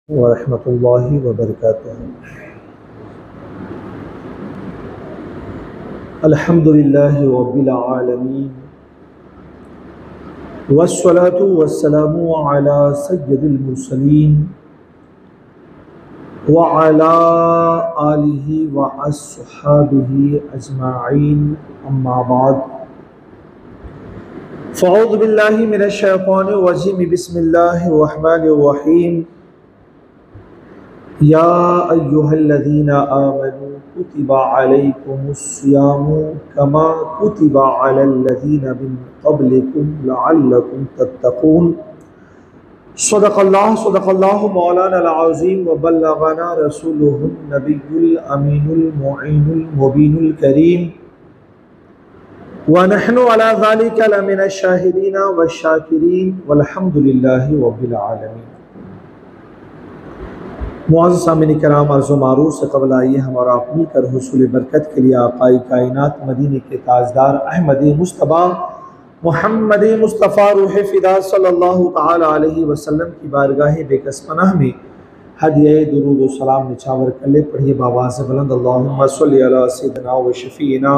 वरहमतुल्लाहि वबरकातुहू। अल्हम्दुलिल्लाहि रब्बिल आलमीन वस्सलातु वस्सलामु अला सय्यिदिल मुरसलीन व अला आलिहि व अस्हाबिहि अजमाइन अम्मा बाद। फ़अऊज़ु बिल्लाहि मिनश शैतानिर रजीम बिस्मिल्लाहिर रहमानिर रहीम। या अय्युहल्लज़ीना आमनू कुतिबा अलैकुमुस्सियामु कमा कुतिबा अलल्लज़ीना मिन क़ब्लिकुम लअल्लकुम तत्तक़ून। सदक़ल्लाहु मौलाना अज़ीम व बल्लगना रसूलुहुन नबियुल अमीनुल मुईनुल मुबीनुल करीम व नहनु अला ज़ालिका लमिनश शाहिदीन व शाकिरीन वल्हम्दुलिल्लाहि रब्बिल आलमीन। मुअज़्ज़ज़ सामिन किराम, अर्ज़ मारूफ़ से क़ब्ल आइए हम और आप मिलकर हुसूल बरकत के लिए आक़ाए कायनात मदीने के ताजदार अहमदी मुस्तफ़ा मुहम्मद मुस्तफ़ा रूह फ़िदा सल्लल्लाहु तआला अलैहि वसल्लम की बारगाह बेकस पनाह में हदिया दुरूद व सलाम निछावर कर ले। पढ़िए बावाज़ बुलंद, अल्लाहुम्मा सल्लि अला सय्यिदिना व शफ़ीना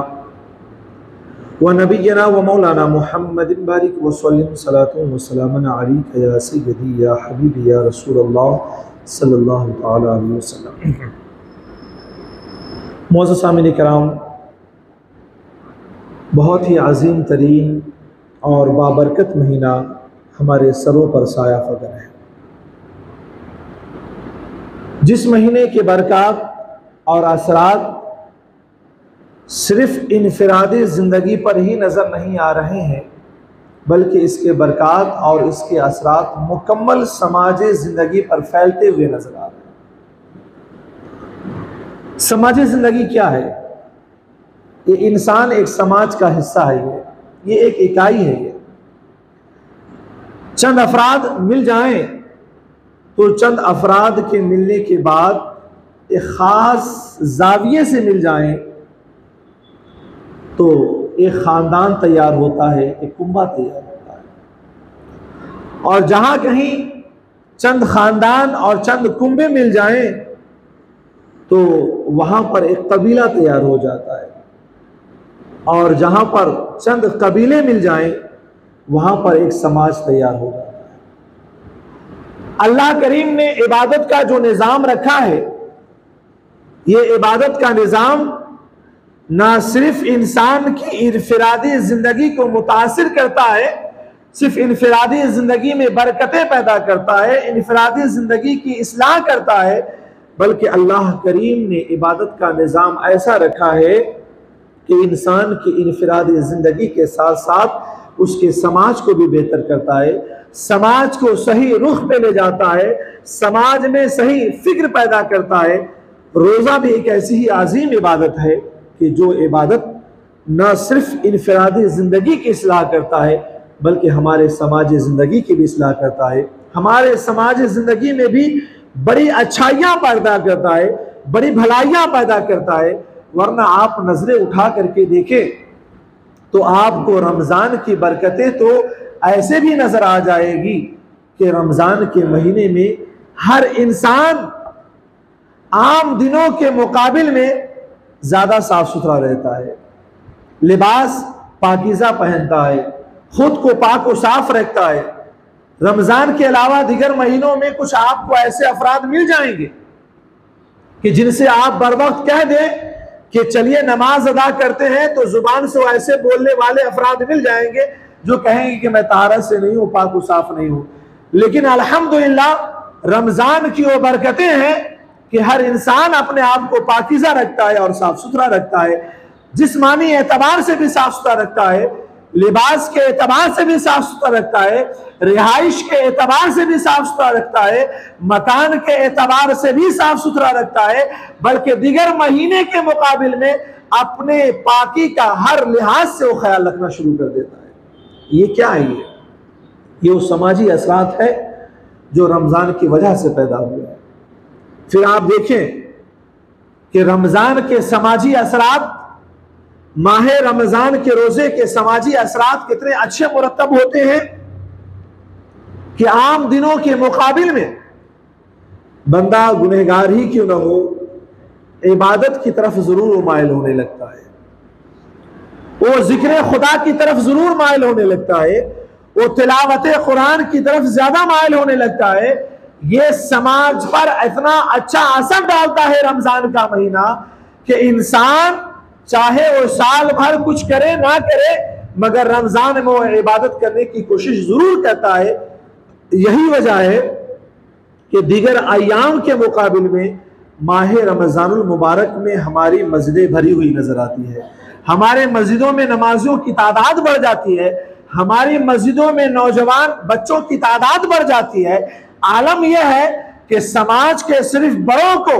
व नबिय्यिना व मौलाना मुहम्मदिन बारिक व सल्लिम सलातुन व सलामन अलैका या सय्यदी या हबीबी या रसूलल्लाह सल्लल्लाहु तआला अलैहि वसल्लम। मुअज़्ज़ज़ सामिन किराम, बहुत ही अज़ीम तरीन और बाबरकत महीना हमारे सरों पर साया फगन है। जिस महीने के बरक़ात और असरात सिर्फ़ इनफ़िरादी ज़िंदगी पर ही नज़र नहीं आ रहे हैं, बल्कि इसके बरक़ात और इसके असरात मुकम्मल समाजी ज़िंदगी पर फैलते हुए नज़र आ रहे हैं। समाजी ज़िंदगी क्या है? ये इंसान एक समाज का हिस्सा है, ये एक इकाई है। ये चंद अफराद मिल जाएं तो चंद अफराद के मिलने के बाद एक ख़ास ज़ाविये से मिल जाएं तो एक ख़ानदान तैयार होता है, एक कुंबा तैयार होता है। और जहाँ कहीं चंद ख़ानदान और चंद कुंबे मिल जाएं तो वहाँ पर एक कबीला तैयार हो जाता है। और जहाँ पर चंद कबीले मिल जाएं वहाँ पर एक समाज तैयार हो जाता है। अल्लाह करीम ने इबादत का जो निज़ाम रखा है, ये इबादत का निज़ाम ना सिर्फ इंसान की इनफिरादी ज़िंदगी को मुतासिर करता है, सिर्फ इनफिरादी ज़िंदगी में बरकतें पैदा करता है, इनफिरादी ज़िंदगी की इस्लाह करता है, बल्कि अल्लाह करीम ने इबादत का निज़ाम ऐसा रखा है कि इंसान की इनफिरादी ज़िंदगी के साथ साथ उसके समाज को भी बेहतर करता है, समाज को सही रुख पे ले जाता है, समाज में सही फिक्र पैदा करता है। रोज़ा भी एक ऐसी ही अजीम इबादत है कि जो इबादत न सिर्फ इनफिरादी ज़िंदगी की इस्लाह करता है, बल्कि हमारे समाजी ज़िंदगी की भी इस्लाह करता है, हमारे समाजी ज़िंदगी में भी बड़ी अच्छाइयाँ पैदा करता है, बड़ी भलाइयाँ पैदा करता है। वरना आप नजरें उठा करके देखें तो आपको रमज़ान की बरकतें तो ऐसे भी नजर आ जाएगी कि रमज़ान के महीने में हर इंसान आम दिनों के मुकाबिल में ज़्यादा साफ सुथरा रहता है, लिबास पाकीज़ा पहनता है, खुद को पाक व साफ रखता है। रमज़ान के अलावा दिगर महीनों में कुछ आपको ऐसे अफराद मिल जाएंगे कि जिनसे आप बर वक्त कह दें कि चलिए नमाज अदा करते हैं, तो जुबान से ऐसे बोलने वाले अफराद मिल जाएंगे जो कहेंगे कि मैं ताहरत से नहीं हूँ, पाक व साफ नहीं हूँ। लेकिन अल्हम्दुलिल्लाह रमज़ान की वो बरकतें हैं कि हर इंसान अपने आप को पाकीज़ा रखता है और साफ सुथरा रखता है, जिस्मानी एतबार से भी साफ सुथरा रखता है, लिबास के एतबार से भी साफ सुथरा रखता है, रिहाइश के एतबार से भी साफ सुथरा रखता है, मकान के एतबार से भी साफ सुथरा रखता है, बल्कि दिगर महीने के मुकाबिल में अपने पाकी का हर लिहाज से वो ख्याल रखना शुरू कर देता है। ये क्या है? ये वो समाजी असरात है जो रमज़ान की वजह से पैदा हुए हैं। फिर आप देखें कि रमज़ान के समाजी असरात, माह रमज़ान के रोज़े के समाजी असरात कितने अच्छे मुरतब होते हैं कि आम दिनों के मुकाबिल में बंदा गुनहगार ही क्यों ना हो, इबादत की तरफ जरूर माइल होने लगता है, वो जिक्र खुदा की तरफ जरूर माइल होने लगता है, वो तिलावत कुरान की तरफ ज्यादा माइल होने लगता है। ये समाज पर इतना अच्छा असर डालता है रमजान का महीना कि इंसान चाहे वो साल भर कुछ करे ना करे, मगर रमजान में वो इबादत करने की कोशिश जरूर करता है। यही वजह है कि दीगर अय्याम के मुकाबले में माह रमजानुल मुबारक में हमारी मस्जिदें भरी हुई नजर आती है, हमारे मस्जिदों में नमाजियों की तादाद बढ़ जाती है, हमारी मस्जिदों में नौजवान बच्चों की तादाद बढ़ जाती है। आलम यह है कि समाज के सिर्फ बड़ों को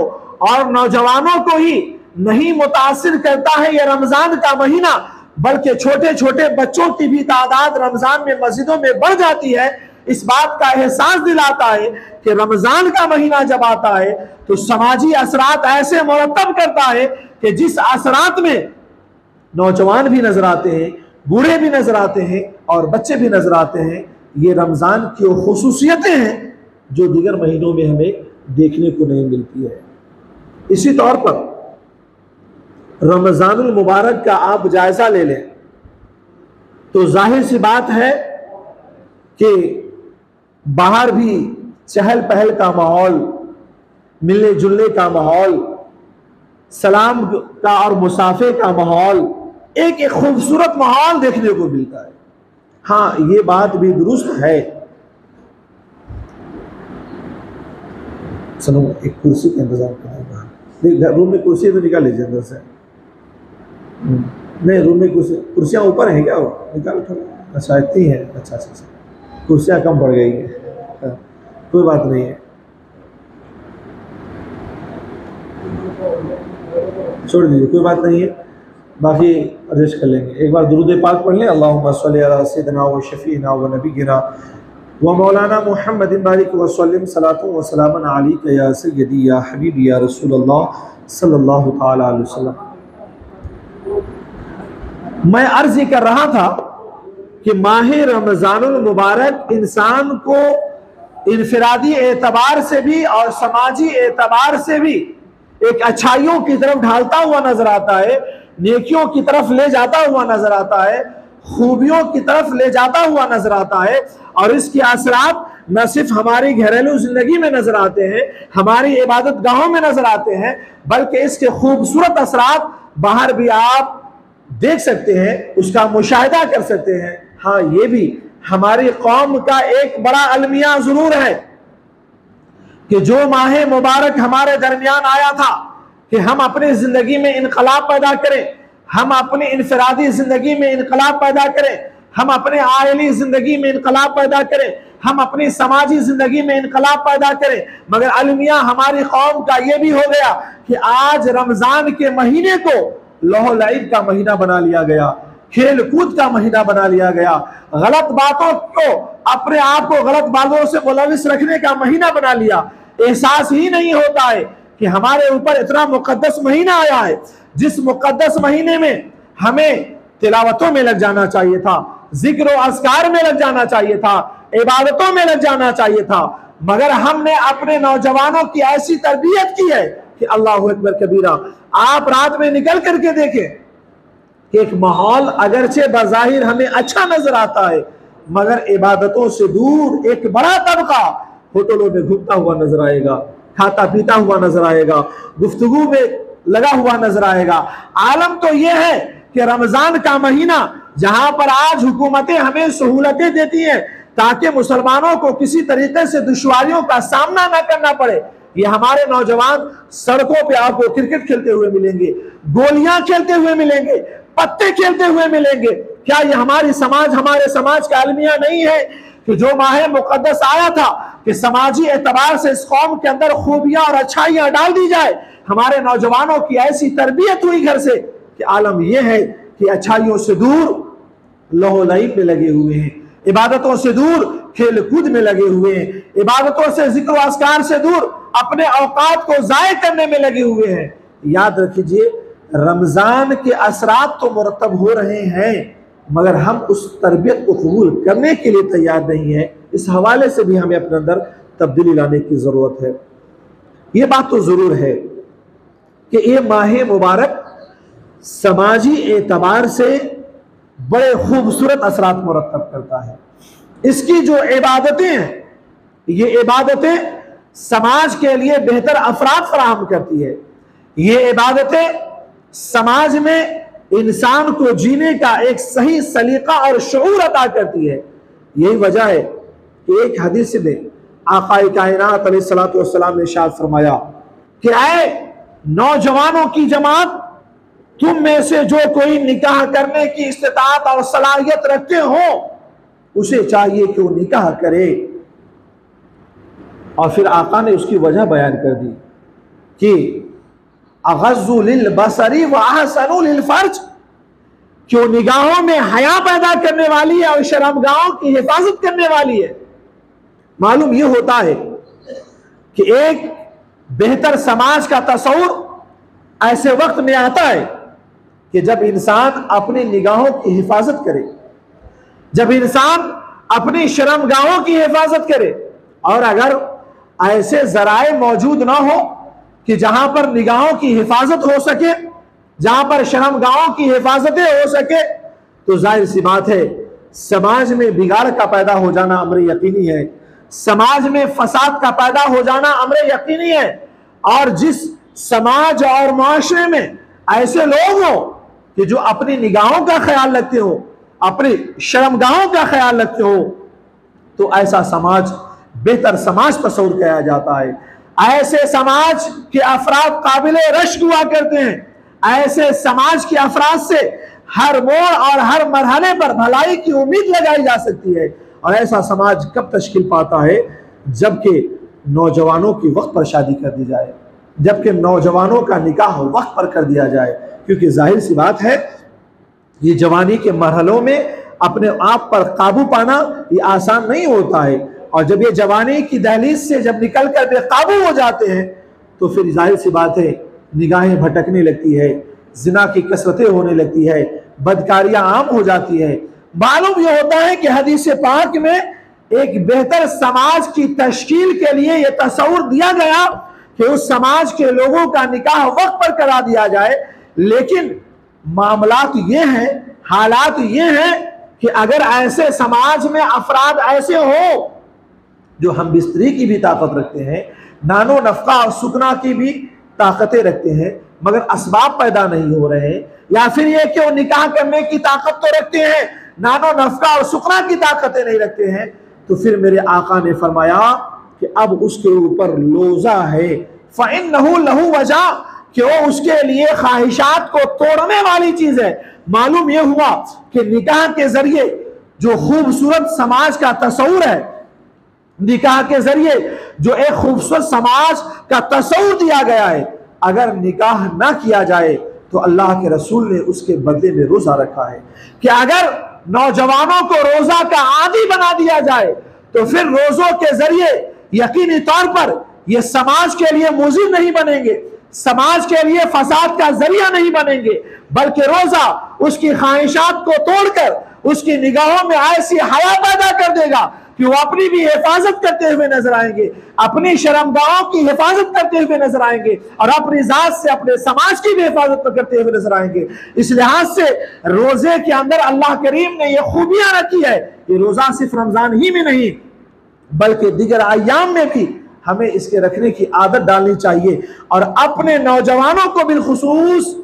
और नौजवानों को ही नहीं मुतासिर करता है यह रमजान का महीना, बल्कि छोटे छोटे बच्चों की भी तादाद रमजान में मस्जिदों में बढ़ जाती है। इस बात का एहसास दिलाता है कि रमजान का महीना जब आता है तो समाजी असरात ऐसे मुरतब करता है कि जिस असरात में नौजवान भी नजर आते हैं, बूढ़े भी नजर आते हैं और बच्चे भी नजर आते हैं। ये रमजान की वो खुसूसियतें हैं जो दीगर महीनों में हमें देखने को नहीं मिलती है। इसी तौर पर रमजानुल मुबारक का आप जायजा ले लें तो जाहिर सी बात है कि बाहर भी चहल पहल का माहौल, मिलने जुलने का माहौल, सलाम का और मुसाफे का माहौल, एक खूबसूरत माहौल देखने को मिलता है। हाँ, ये बात भी दुरुस्त है। चलो एक कुर्सी का इंतजाम करेंगे, रूम में कुर्सी तो निकाल लीजिए अंदर से। नहीं, रूम में कुर्सियाँ ऊपर हैं क्या? वो निकाल उठा। अच्छा इतनी है, अच्छा अच्छा अच्छा, कुर्सियाँ कम पड़ गई है, कोई बात नहीं है, छोड़ दीजिए, कोई बात नहीं है, बाकी एडजस्ट कर लेंगे। एक बार दुरूद पाक पढ़ लें। अल्लाहुम्मा सल्ली अला सय्यिदिना व शफीना व नबीना व मौलाना मुहम्मदिन बारिक व सल्लिम सलातु व सलामन अलैका या सय्यदी या हबीबी या रसूलल्लाह सल्लल्लाहु तआला अलैहि वसल्लम। मैं अर्ज कर रहा था कि माह रमजानुल मुबारक इंसान को इनफरादी एतबार से भी और समाजी एतबार से भी एक अच्छाइयों की तरफ ढालता हुआ नजर आता है, नेकियों की तरफ ले जाता हुआ नजर आता है, खूबियों की तरफ ले जाता हुआ नजर आता है। और इसके असरात न सिर्फ हमारी घरेलू जिंदगी में नजर आते हैं, हमारी इबादत गाहों में नजर आते हैं, बल्कि इसके खूबसूरत असरात बाहर भी आप देख सकते हैं, उसका मुशाहिदा कर सकते हैं। हाँ, ये भी हमारी कौम का एक बड़ा अलमिया जरूर है कि जो माह मुबारक हमारे दरमियान आया था कि हम अपनी जिंदगी में इनकलाब पैदा करें, हम अपनी इनफरादी जिंदगी में इनकलाब पैदा करें, हम अपने आयली जिंदगी में इनकलाब पैदा करें, हम अपनी समाजी जिंदगी में इनकलाब पैदा करें। मगर अलमिया हमारी कौम का यह भी हो गया कि आज रमजान के महीने को लहो लईब का महीना बना लिया गया, खेल कूद का महीना बना लिया गया, गलत बातों को, अपने आप को गलत बातों से मुलविस रखने का महीना बना लिया। एहसास ही नहीं होता है कि हमारे ऊपर इतना मुकद्दस महीना आया है, जिस मुकद्दस महीने में हमें तिलावतों में लग जाना चाहिए था, जिक्र और अस्कार में लग जाना चाहिए था, इबादतों में लग जाना चाहिए था, मगर हमने अपने नौजवानों की ऐसी तरबियत की है कि अल्लाहु अकबर कबीरा। आप रात में निकल करके देखें कि एक माहौल अगरचे बज़ाहिर हमें अच्छा नजर आता है, मगर इबादतों से दूर एक बड़ा तबका होटलों में घूमता हुआ नजर आएगा, खाता पीता हुआ नजर आएगा, गुफ्तगू में लगा हुआ नजर आएगा। आलम तो यह है कि रमजान का महीना जहां पर आज हुकूमतें हमें सहूलतें देती हैं ताकि मुसलमानों को किसी तरीके से दुश्वारियों का सामना न करना पड़े, ये हमारे नौजवान सड़कों पे आपको क्रिकेट खेलते हुए मिलेंगे, गोलियां खेलते हुए मिलेंगे, पत्ते खेलते हुए मिलेंगे। क्या ये हमारे समाज का अलमिया नहीं है कि जो माह मुकद्दस आया था कि समाजी एतबार से इस कौम के अंदर खूबियां और अच्छाइयां डाल दी जाए। हमारे नौजवानों की ऐसी तरबियत हुई घर से कि आलम यह है कि अच्छाइयों से दूर लहो लईब में लगे हुए हैं, इबादतों से दूर खेल कूद में लगे हुए हैं, इबादतों से जिक्र व अस्कार से दूर अपने औकात को जाय करने में लगे हुए हैं। याद रखिए, रमजान के असरात तो मुरतब हो रहे हैं, मगर हम उस तरबियत को कबूल करने के लिए तैयार नहीं है। इस हवाले से भी हमें अपने अंदर तब्दीली लाने की जरूरत है। ये बात तो जरूर है कि ये माह मुबारक समाजी एतबार से बड़े खूबसूरत असरात मुरत्तब करता है। इसकी जो इबादतें हैं, ये इबादतें समाज के लिए बेहतर अफराद फराहम करती है। ये इबादतें समाज में इंसान को जीने का एक सही सलीका और शऊर अता करती है। यही वजह है कि एक हदीस में आक़ाए कायनात अलैहिस्सलातु वस्सलाम ने इरशाद फरमाया कि ऐ नौजवानों की जमात, तुम में से जो कोई निकाह करने की इस्तिताअत और सलाहियत रखते हो, उसे चाहिए कि वो निकाह करे। और फिर आका ने उसकी वजह बयान कर दी कि अग़ज़्ज़ु लिल बसरी व अहसनु लिल फर्ज, क्यों निगाहों में हया पैदा करने वाली है और शर्मगाहों की हिफाजत करने वाली है। मालूम यह होता है कि एक बेहतर समाज का तस्वुर ऐसे वक्त में आता है कि जब इंसान अपनी निगाहों की हिफाजत करे, जब इंसान अपनी शर्मगाहों की हिफाजत करे। और अगर ऐसे जराए मौजूद ना हो कि जहां पर निगाहों की हिफाजत हो सके, जहां पर शर्मगाहों की हिफाजतें हो सके, तो जाहिर सी बात है समाज में बिगाड़ का पैदा हो जाना अम्र यकीनी है, समाज में फसाद का पैदा हो जाना अम्र यकीनी है। और जिस समाज और माशरे में ऐसे लोग हो कि जो अपनी निगाहों का ख्याल रखते हो, अपनी शर्मगाहों का ख्याल रखते हो, तो ऐसा समाज बेहतर समाज तस्वुर किया जाता है। ऐसे समाज के अफराद काबिले रश्क हुआ करते हैं। ऐसे समाज के अफराद से हर मोड़ और हर मरहले पर भलाई की उम्मीद लगाई जा सकती है। और ऐसा समाज कब तश्कील पाता है? जबकि नौजवानों की वक्त पर शादी कर दी जाए, जबकि नौजवानों का निकाह वक्त पर कर दिया जाए। क्योंकि जाहिर सी बात है ये जवानी के मरहलों में अपने आप पर काबू पाना ये आसान नहीं होता है। और जब ये जवानी की दहलीज से जब निकल कर बेकाबू हो जाते हैं तो फिर जाहिर सी बात है निगाहें भटकने लगती है, जिना की कसरतें होने लगती है, बदकारियां आम हो जाती है। मालूम यह होता है कि हदीस पाक में एक बेहतर समाज की तश्कील के लिए यह तस्वुर दिया गया कि उस समाज के लोगों का निकाह वक्त पर करा दिया जाए। लेकिन मामलात ये हैं, हालात ये हैं कि अगर ऐसे समाज में अफराद ऐसे हो जो हम बिस्तरी की भी ताकत रखते हैं, नानो नफका और सुकना की भी ताकतें रखते हैं, मगर असबाब पैदा नहीं हो रहे हैं, या फिर ये कि वो निकाह करने की ताकत तो रखते हैं, नानो नफका और सुकना की ताकतें नहीं रखते हैं, तो फिर मेरे आका ने फरमाया कि अब उसके ऊपर लोजा है, फ़इन्नहु लहु वजा, कि वो उसके लिए ख्वाहिशात को तोड़ने वाली चीज है। मालूम यह हुआ कि निकाह के जरिए जो खूबसूरत समाज का तस्वुर है, निकाह के जरिए जो एक खूबसूरत समाज का तस्वुर दिया गया है, अगर निकाह ना किया जाए तो अल्लाह के रसूल ने उसके बदले में रोजा रखा है कि अगर नौजवानों को रोजा का आदी बना दिया जाए तो फिर रोजों के जरिए यकीनी तौर पर यह समाज के लिए मुजीब नहीं बनेंगे, समाज के लिए फसाद का जरिया नहीं बनेंगे, बल्कि रोजा उसकी ख्वाहिशात को तोड़कर उसकी निगाहों में ऐसी हया पैदा कर देगा कि वो अपनी भी हिफाजत करते हुए नजर आएंगे, अपनी शर्मगाहों की हिफाजत करते हुए नजर आएंगे और अपनी जात से अपने समाज की भी हिफाजत करते हुए नजर आएंगे। इस लिहाज से रोजे के अंदर अल्लाह करीम ने यह खूबियां रखी है कि रोजा सिर्फ रमजान ही में नहीं बल्कि दीगर अय्याम में भी हमें इसके रखने की आदत डालनी चाहिए और अपने नौजवानों को बिलखुसूस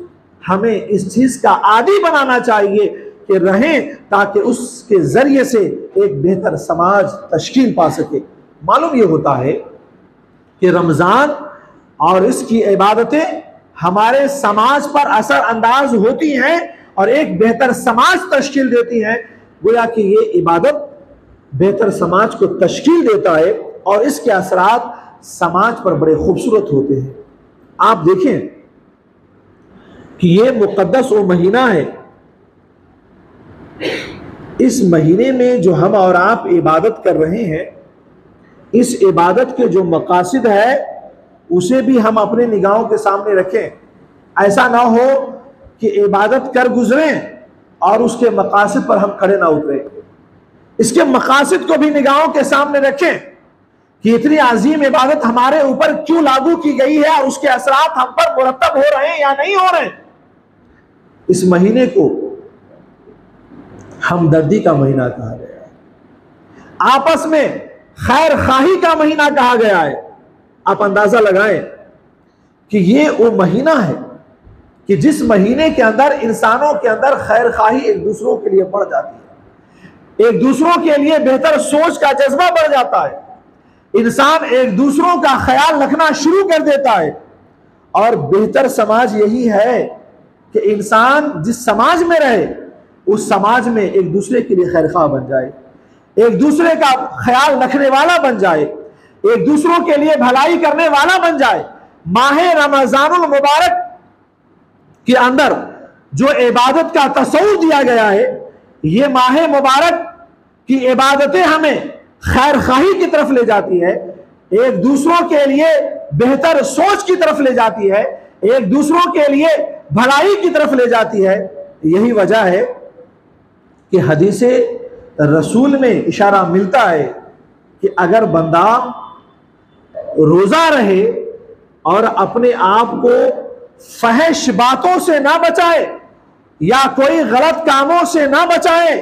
हमें इस चीज का आदी बनाना चाहिए कि रहें, ताकि उसके जरिए से एक बेहतर समाज तश्कील पा सके। मालूम यह होता है कि रमजान और इसकी इबादतें हमारे समाज पर असर अंदाज होती हैं और एक बेहतर समाज तश्कील देती हैं। गोया कि ये इबादत बेहतर समाज को तश्कील देता है और इसके असरात समाज पर बड़े खूबसूरत होते हैं। आप देखें कि ये मुकद्दस वो महीना है, इस महीने में जो हम और आप इबादत कर रहे हैं, इस इबादत के जो मकासद है उसे भी हम अपने निगाहों के सामने रखें। ऐसा ना हो कि इबादत कर गुजरें और उसके मकासद पर हम खड़े ना उतरें। इसके मकासद को भी निगाहों के सामने रखें कि इतनी अजीम इबादत हमारे ऊपर क्यों लागू की गई है और उसके असरात हम पर मुरतब हो रहे हैं या नहीं हो रहे। इस महीने को हमदर्दी का महीना कहा गया है, आपस में खैर खाही का महीना कहा गया है। आप अंदाजा लगाएं कि ये वो महीना है कि जिस महीने के अंदर इंसानों के अंदर खैर खाही एक दूसरों के लिए बढ़ जाती है, एक दूसरों के लिए बेहतर सोच का जज्बा बढ़ जाता है, इंसान एक दूसरों का ख्याल रखना शुरू कर देता है। और बेहतर समाज यही है कि इंसान जिस समाज में रहे उस समाज में एक दूसरे के लिए खैरखा बन जाए, एक दूसरे का ख्याल रखने वाला बन जाए, एक दूसरों के लिए भलाई करने वाला बन जाए। माह रमजानुल मुबारक के अंदर जो इबादत का तस्वूर दिया गया है, ये माह मुबारक की इबादतें हमें खैर खाही की तरफ ले जाती है, एक दूसरों के लिए बेहतर सोच की तरफ ले जाती है, एक दूसरों के लिए भलाई की तरफ ले जाती है। यही वजह है कि हदीसे रसूल में इशारा मिलता है कि अगर बंदा रोजा रहे और अपने आप को फहश बातों से ना बचाए या कोई गलत कामों से ना बचाए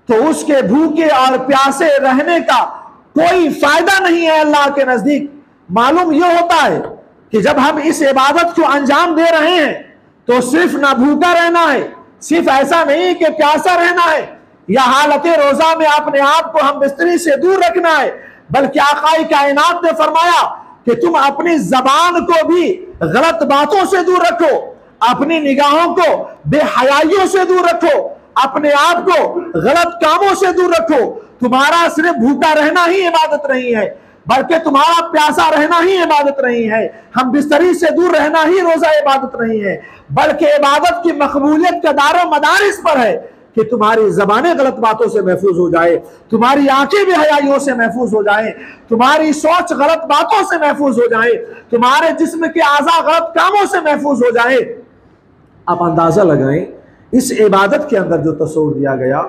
तो उसके भूखे और प्यासे रहने का कोई फायदा नहीं है अल्लाह के नजदीक। मालूम यह होता है कि जब हम इस इबादत को अंजाम दे रहे हैं तो सिर्फ ना भूखा रहना है, सिर्फ ऐसा नहीं कि प्यासा रहना है या हालत रोजा में अपने आप को हम बिस्तरी से दूर रखना है, बल्कि आकाई कायनात ने फरमाया कि तुम अपनी जबान को भी गलत बातों से दूर रखो, अपनी निगाहों को बेहयाइयों से दूर रखो, अपने आप को गलत कामों से दूर रखो। तुम्हारा सिर्फ भूखा रहना ही इबादत नहीं है, बल्कि तुम्हारा प्यासा रहना ही इबादत नहीं है, हम बिस्तरी से दूर रहना ही रोजा इबादत नहीं है, बल्कि इबादत की मकबूलियत का दारो मदार इस पर है कि तुम्हारी जबानें गलत बातों से महफूज हो जाए, तुम्हारी आंखें बेहयाइयों से महफूज हो जाए, तुम्हारी सोच गलत बातों से महफूज हो जाए, तुम्हारे जिस्म के आज़ा गलत कामों से महफूज हो जाए। आप अंदाजा लगाएं इस इबादत के अंदर जो तस्वूर दिया गया,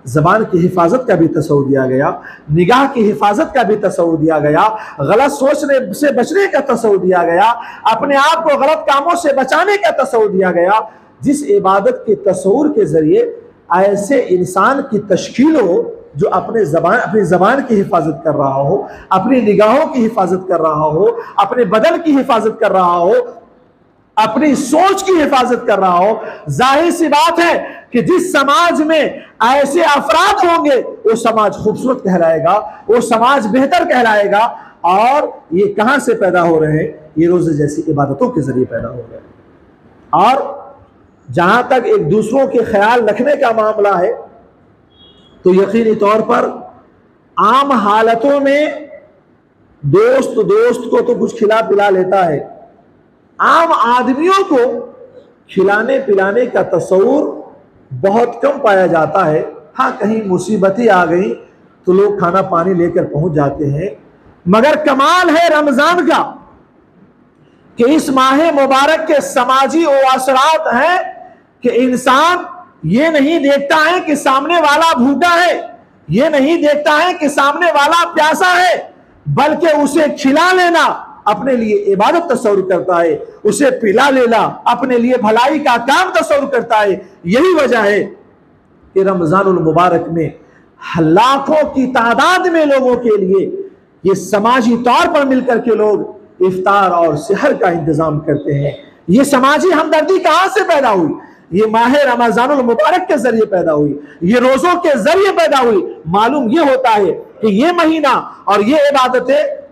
जबान की हिफाजत का भी तस्वूर दिया गया, निगाह की हिफाजत का भी तस्वूर दिया गया, गलत सोचने से बचने का तस्वूर दिया गया, अपने आप को गलत कामों से बचाने का तस्वूर दिया गया। जिस इबादत के तस्वूर के जरिए ऐसे इंसान की तश्कील हो जो अपनी जबान की हिफाजत कर रहा हो, अपनी निगाहों की हिफाजत कर रहा हो, अपने बदन की हिफाजत कर रहा हो, अपनी सोच की हिफाजत कर रहा हो। जाहिर सी बात है कि जिस समाज में ऐसे अफराद होंगे वो समाज खूबसूरत कहलाएगा, वो समाज बेहतर कहलाएगा। और ये कहां से पैदा हो रहे हैं? ये रोजे जैसी इबादतों के जरिए पैदा हो रहे हैं। और जहां तक एक दूसरों के ख्याल रखने का मामला है तो यकीनी तौर पर आम हालतों में दोस्त को तो कुछ खिला पिला लेता है, आम आदमियों को खिलाने पिलाने का तस्वूर बहुत कम पाया जाता है। हाँ, कहीं मुसीबतें आ गई तो लोग खाना पानी लेकर पहुंच जाते हैं, मगर कमाल है रमजान का कि इस माह मुबारक के समाजी असरात हैं कि इंसान ये नहीं देखता है कि सामने वाला भूखा है, ये नहीं देखता है कि सामने वाला प्यासा है, बल्कि उसे खिला लेना अपने लिए इबादत तस्वूर करता है, उसे पिला लेना अपने लिए भलाई का काम तस्वूर करता है। यही वजह है कि रमजानुल मुबारक में लाखों की तादाद में लोगों के लिए ये समाजी तौर पर मिलकर के लोग इफ्तार और सहर का इंतजाम करते हैं। ये समाजी हमदर्दी कहां से पैदा हुई? ये माह रमजानुल मुबारक के जरिए पैदा हुई, ये रोजों के जरिए पैदा हुई। मालूम ये होता है कि ये महीना और ये इबादतें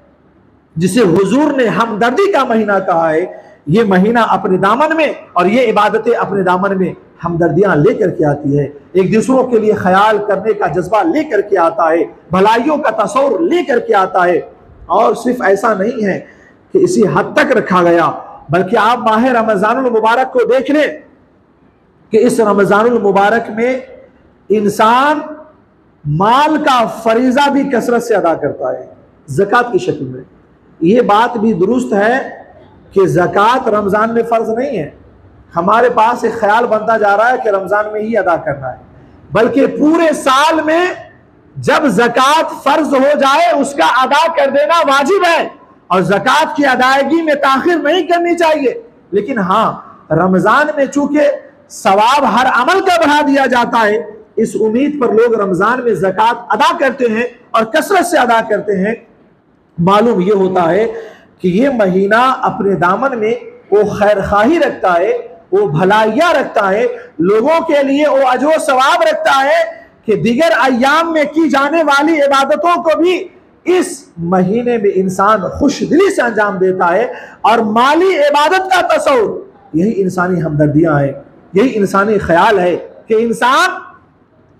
जिसे हुजूर ने हमदर्दी का महीना कहा है, ये महीना अपने दामन में और ये इबादतें अपने दामन में हमदर्दियां लेकर के आती है, एक दूसरों के लिए ख्याल करने का जज्बा लेकर के आता है, भलाइयों का तस्वूर लेकर के आता है। और सिर्फ ऐसा नहीं है कि इसी हद तक रखा गया, बल्कि आप माह रमजानुल मुबारक को देख लें कि इस रमजानुल मुबारक में इंसान माल का फरीजा भी कसरत से अदा करता है, ज़कात की शक्ल में। ये बात भी दुरुस्त है कि ज़कात रमज़ान में फ़र्ज नहीं है। हमारे पास एक ख्याल बनता जा रहा है कि रमज़ान में ही अदा करना है, बल्कि पूरे साल में जब ज़कात फर्ज हो जाए उसका अदा कर देना वाजिब है और ज़कात की अदायगी में ताखिर नहीं करनी चाहिए। लेकिन हाँ, रमजान में चूंकि सवाब हर अमल का बढ़ा दिया जाता है, इस उम्मीद पर लोग रमजान में ज़कात अदा करते हैं और कसरत से अदा करते हैं। मालूम यह होता है कि ये महीना अपने दामन में वो खैरखाही रखता है, वो भलाइयाँ रखता है, लोगों के लिए वो अजर सवाब रखता है कि दीगर अय्याम में की जाने वाली इबादतों को भी इस महीने में इंसान खुश दिली से अंजाम देता है। और माली इबादत का तसव्वुर, यही इंसानी हमदर्दियां हैं, यही इंसानी ख्याल है कि इंसान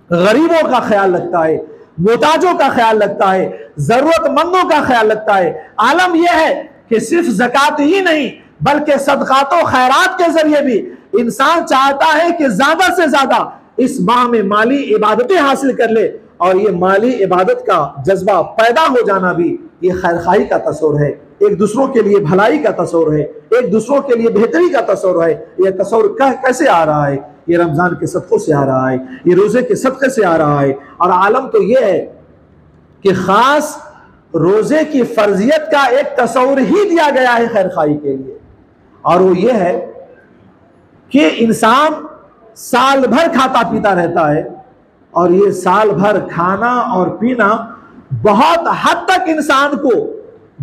गरीबों का ख्याल रखता है, मोहताजों का ख्याल रखता है, जरूरतमंदों का ख्याल रखता है। आलम यह है कि सिर्फ ज़कात ही नहीं बल्कि सदकातो खैरात के जरिए भी इंसान चाहता है कि ज्यादा से ज्यादा इस माह में माली इबादतें हासिल कर ले। और ये माली इबादत का जज्बा पैदा हो जाना भी ये खैरखाई का तस्वर है, एक दूसरों के लिए भलाई का तस्वर है, एक दूसरों के लिए बेहतरी का तस्वर है। ये तस्वर कैसे आ रहा है? ये रमजान के सदक़ों से आ रहा है, ये रोजे के सदक़े से आ रहा है। और आलम तो ये है कि खास रोजे की फर्जियत का एक तस्वर ही दिया गया है खैरखाई के लिए, और वो ये है कि इंसान साल भर खाता पीता रहता है और ये साल भर खाना और पीना बहुत हद तक इंसान को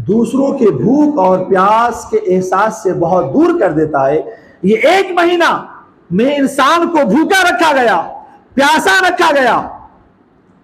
दूसरों के भूख और प्यास के एहसास से बहुत दूर कर देता है। ये एक महीना में इंसान को भूखा रखा गया, प्यासा रखा गया,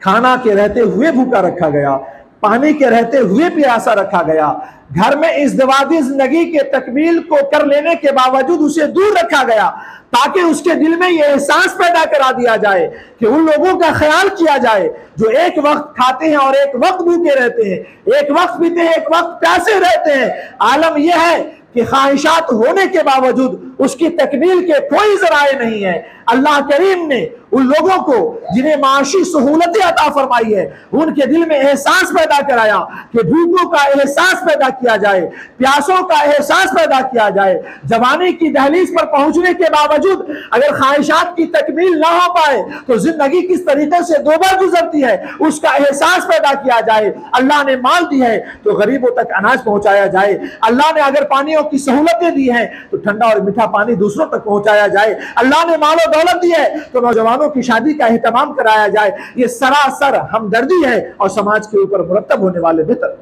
खाना के रहते हुए भूखा रखा गया, पानी के रहते हुए प्यासा रखा गया, घर में इज़्दिवाजी जिंदगी के तकमील को कर लेने के बावजूद उसे दूर रखा गया, ताकि उसके दिल में यह एहसास पैदा करा दिया जाए कि उन लोगों का ख्याल किया जाए जो एक वक्त खाते हैं और एक वक्त भूखे रहते हैं, एक वक्त पीते हैं, एक वक्त प्यासे रहते हैं। आलम यह है कि ख्वाहिशात होने के बावजूद उसकी तकमील के कोई जराए नहीं है। अल्लाह करीम ने उन लोगों को जिन्हें माशी सहूलतें अता फरमाई है, उनके दिल में एहसास पैदा कराया कि भूखों का एहसास पैदा किया जाए, प्यासों का एहसास पैदा किया जाए। जवानी की दहलीज पर पहुंचने के बावजूद अगर ख्वाहिशात की तकमील ना हो पाए तो जिंदगी किस तरीके से दो बार गुजरती है, उसका एहसास पैदा किया जाए। अल्लाह ने माल दी है तो गरीबों तक अनाज पहुंचाया जाए। अल्लाह ने अगर पानियों की सहूलतें दी हैं तो ठंडा और मीठा पानी दूसरों तक पहुंचाया जाए। अल्लाह ने मालो दौलत दी है तो नौजवानों की शादी का एहतमाम कराया जाए। ये सरासर हमदर्दी है और समाज के ऊपर मुरतब होने वाले बेहतर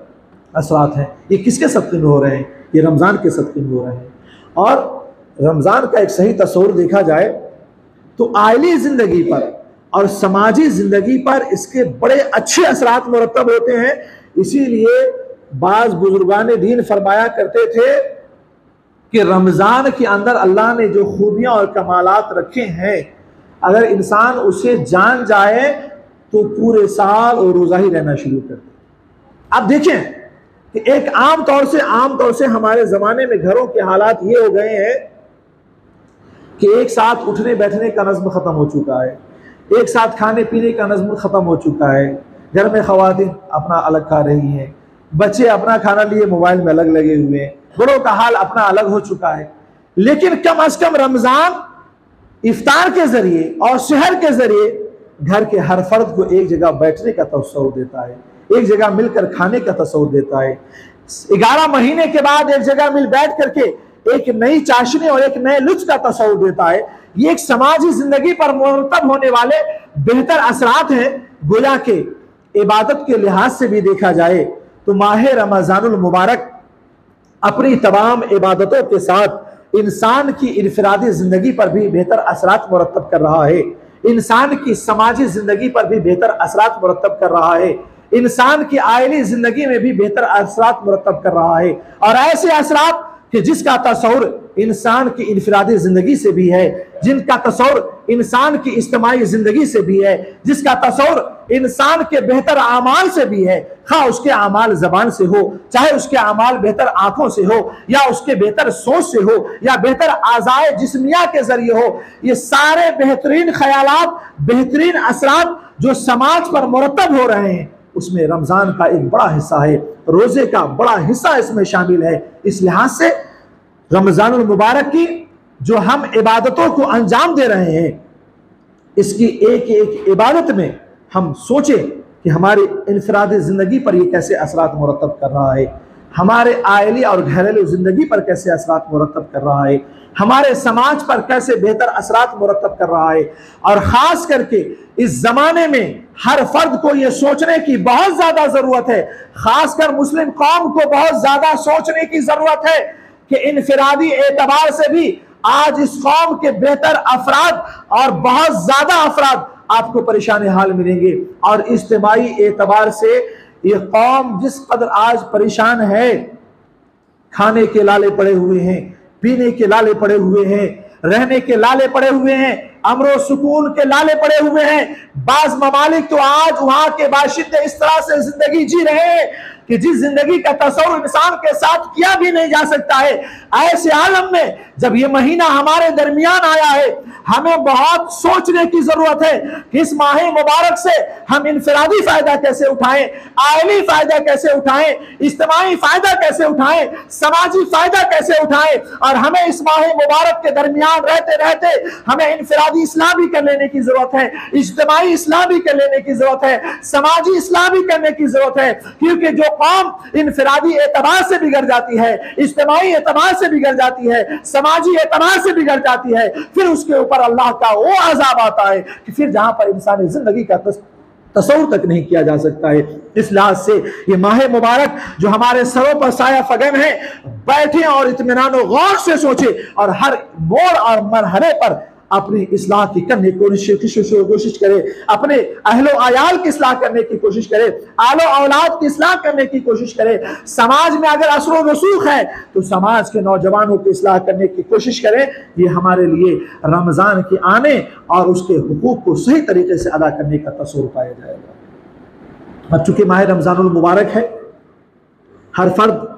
असरात हैं। ये किसके सदक़े में हो रहे हैं? ये रमज़ान के सदक़े में हो रहे हैं। और रमज़ान का एक सही तस्वुर देखा जाए तो आइली ज़िंदगी पर और समाजी ज़िंदगी पर इसके बड़े अच्छे असरात मुरतब होते हैं। इसीलिए बाज़ बुजुर्गान दीन फरमाया करते थे कि रमज़ान के अंदर अल्लाह ने जो खूबियाँ और कमालात रखे हैं, अगर इंसान उसे जान जाए तो पूरे साल और रोज़ा ही रहना शुरू कर दे। अब देखें कि एक आम तौर से हमारे ज़माने में घरों के हालात ये हो गए हैं कि एक साथ उठने बैठने का नज़्म ख़त्म हो चुका है, एक साथ खाने पीने का नज़्म ख़त्म हो चुका है। घर में ख़वातीन अपना अलग खा रही हैं, बच्चे अपना खाना लिए मोबाइल में अलग लगे हुए हैं, बड़ों का हाल अपना अलग हो चुका है। लेकिन कम अज कम रमज़ान इफ्तार के जरिए और सहर के जरिए घर के हर फर्द को एक जगह बैठने का तस्वुर देता है, एक जगह मिलकर खाने का तस्वुर देता है। 11 महीने के बाद एक जगह मिल बैठ करके एक नई चाशनी और एक नए लुत्फ का तस्वुर देता है। ये एक समाजी जिंदगी पर मुरतब होने वाले बेहतर असरात हैं। गोया के इबादत के लिहाज से भी देखा जाए तो माह रमज़ानुल मुबारक अपनी तमाम इबादतों के साथ इंसान की इनफरादी जिंदगी पर भी बेहतर असरात मुरतब कर रहा है, इंसान की समाजी जिंदगी पर भी बेहतर असरात मुरतब कर रहा है, इंसान की आइली जिंदगी में भी बेहतर असरात मुरतब कर रहा है। और ऐसे असरात कि जिसका तस्वुर इंसान की इनफरादी जिंदगी से भी है, जिनका तस्वुर इंसान की इज्तिमाई जिंदगी से भी है, जिसका तस्वुर इंसान के बेहतर आमाल से भी है, खा उसके आमाल जबान से हो, चाहे उसके आमाल बेहतर आंखों से हो, या उसके बेहतर सोच से हो, या बेहतर आज़ाए जिस्मिया के जरिए हो। ये सारे बेहतरीन ख्यालात, बेहतरीन असरात जो समाज पर मुरतब हो रहे हैं, उसमें रमजान का एक बड़ा हिस्सा है, रोजे का बड़ा हिस्सा इसमें शामिल है। इस लिहाज से रमजानुल मुबारक की जो हम इबादतों को अंजाम दे रहे हैं, इसकी एक एक इबादत में हम सोचें कि हमारी इनफरादी ज़िंदगी पर ये कैसे असरात मुरतब कर रहा है, हमारे आयली और घरेलू ज़िंदगी पर कैसे असरात मुरतब कर रहा है, हमारे समाज पर कैसे बेहतर असरात मुरतब कर रहा है। और ख़ास करके इस ज़माने में हर फर्द को ये सोचने की बहुत ज़्यादा ज़रूरत है, ख़ासकर मुस्लिम कौम को बहुत ज़्यादा सोचने की ज़रूरत है कि इनफरादी एतबार से भी आज इस कौम के बेहतर अफराद और बहुत ज़्यादा अफराद आपको परेशान हाल मिलेंगे। और इज्तिमाई एतबार से ये कौम जिस कदर आज परेशान है, खाने के लाले पड़े हुए हैं, पीने के लाले पड़े हुए हैं, रहने के लाले पड़े हुए हैं, अमरो सुकून के लाले पड़े हुए हैं। बाज ममालिक तो आज वहां के बाशिंदे इस तरह से जिंदगी जी रहे हैं कि जिस जिंदगी का तस्वुर इंसान के साथ किया भी नहीं जा सकता है। ऐसे आलम में जब ये महीना हमारे दरमियान आया है, हमें बहुत सोचने की जरूरत है कि इस माह मुबारक से हम इनफरादी फायदा कैसे उठाएं, आयली फायदा कैसे उठाएं, इज्तिमाई फायदा कैसे उठाएं, समाजी फायदा कैसे उठाएं। और हमें इस माह मुबारक के दरमियान रहते रहते हमें इनफरादी इस्लाह भी कर लेने की जरूरत है, इज्तिमाई इस्लाह भी कर लेने की जरूरत है, समाजी इस्लाह भी करने की जरूरत है। क्योंकि जो कौम इनफरादी एतबार से बिगड़ जाती है, इज्तिमाई एतबार से बिगड़ जाती है, समाजी एतबार से बिगड़ जाती है, फिर उसके ऊपर अल्लाह का वो अजाब आता है कि फिर जहां पर इंसानी जिंदगी का तस्वुर तक नहीं किया जा सकता है। इस लिहाज से ये माह मुबारक जो हमारे सरों पर साया फगन है, बैठे और इत्मीनान और गौर से सोचे और हर मोड़ और मरहले पर अपनी इस्लाह की करने की कोशिश करे, अपने अहलो आयाल की इस्लाह करने की कोशिश करे, आलो औलाद की इस्लाह करने की कोशिश करे। समाज में अगर असर व रसूख है तो समाज के नौजवानों की इस्लाह करने की कोशिश करें। ये हमारे लिए रमज़ान के आने और उसके हुकूक को सही तरीके से अदा करने का तस्वुर पाया जाएगा। अब चूंकि माह रमज़ानुल मुबारक है, हर फर्द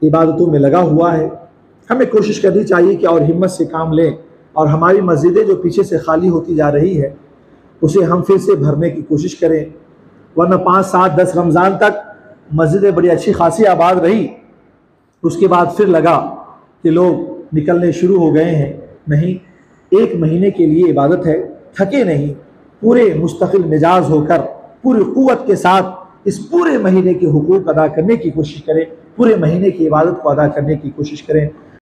इबादतों में लगा हुआ है, हमें कोशिश करनी चाहिए कि और हिम्मत से काम लें और हमारी मस्जिदें जो पीछे से खाली होती जा रही है उसे हम फिर से भरने की कोशिश करें। वरना 5, 7, 10 रमज़ान तक मस्जिदें बड़ी अच्छी खासी आबाद रही, उसके बाद फिर लगा कि लोग निकलने शुरू हो गए हैं। नहीं, 1 महीने के लिए इबादत है, थके नहीं, पूरे मुस्तकिल मिजाज होकर पूरी क़ुव्वत के साथ इस पूरे महीने के हुकूक अदा करने की कोशिश करें, पूरे महीने की इबादत को अदा करने की कोशिश करें।